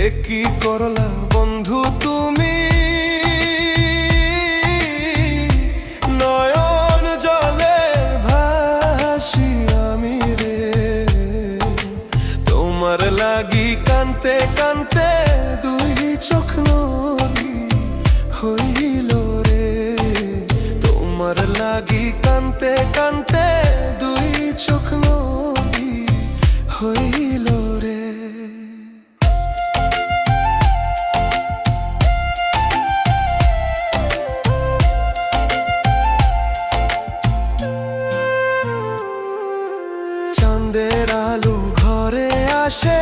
কি করলা বন্ধু তুমি, নয়ন জলে ভাসি আমি রে। তোমার লাগি কানতে কানতে দুই চোখ নদী হইল রে। তোমার লাগি কানতে কানতে দুই চোখ নদী হইল রে। চাঁদের আলো ঘরে আসে,